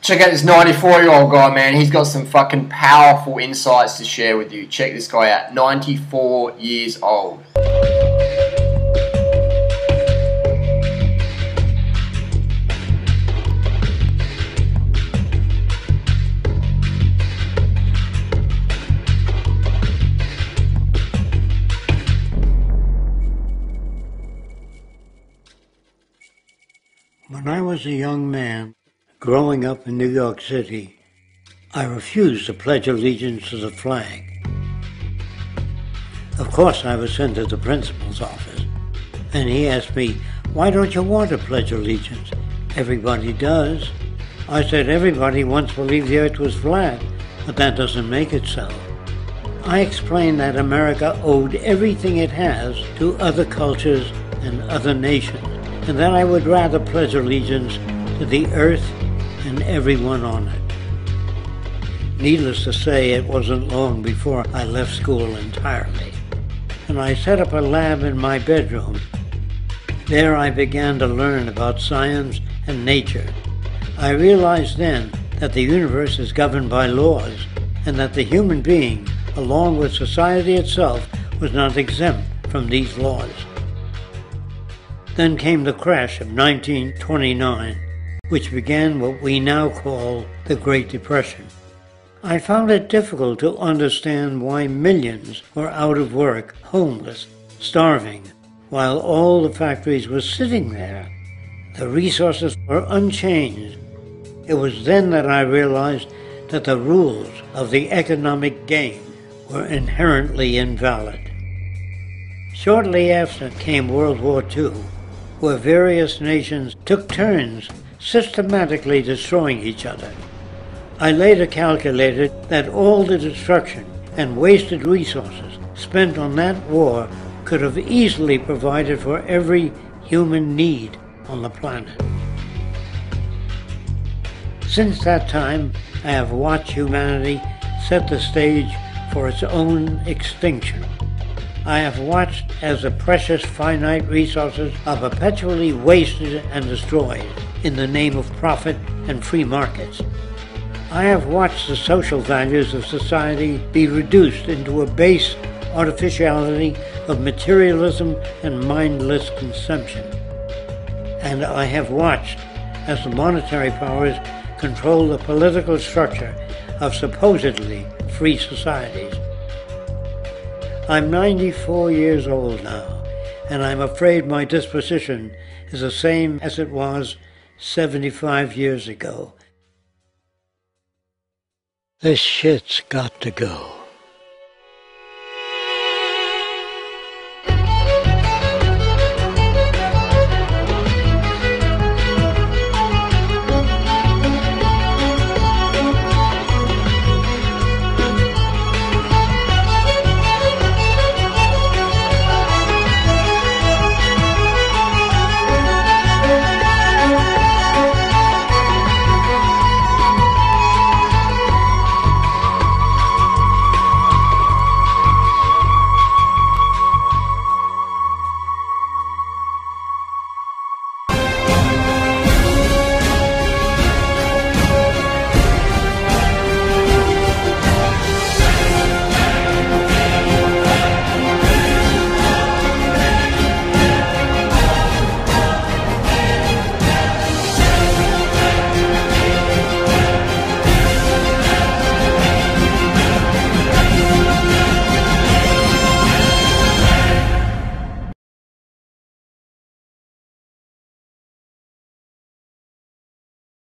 Check out this 94-year-old guy, man. He's got some fucking powerful insights to share with you. Check this guy out. 94 years old. When I was a young man, growing up in New York City, I refused to pledge allegiance to the flag. Of course, I was sent to the principal's office, and he asked me, "Why don't you want to pledge allegiance? Everybody does." I said, "Everybody once believed the earth was flat, but that doesn't make it so." I explained that America owed everything it has to other cultures and other nations, and that I would rather pledge allegiance to the earth and everyone on it. Needless to say, it wasn't long before I left school entirely, and I set up a lab in my bedroom. There I began to learn about science and nature. I realized then that the universe is governed by laws, and that the human being, along with society itself, was not exempt from these laws. Then came the crash of 1929, which began what we now call the Great Depression. I found it difficult to understand why millions were out of work, homeless, starving, while all the factories were sitting there. The resources were unchanged. It was then that I realized that the rules of the economic game were inherently invalid. Shortly after came World War II, where various nations took turns systematically destroying each other. I later calculated that all the destruction and wasted resources spent on that war could have easily provided for every human need on the planet. Since that time, I have watched humanity set the stage for its own extinction. I have watched as the precious finite resources are perpetually wasted and destroyed in the name of profit and free markets. I have watched the social values of society be reduced into a base artificiality of materialism and mindless consumption. And I have watched as the monetary powers control the political structure of supposedly free societies. I'm 94 years old now, and I'm afraid my disposition is the same as it was 75 years ago. This shit's got to go.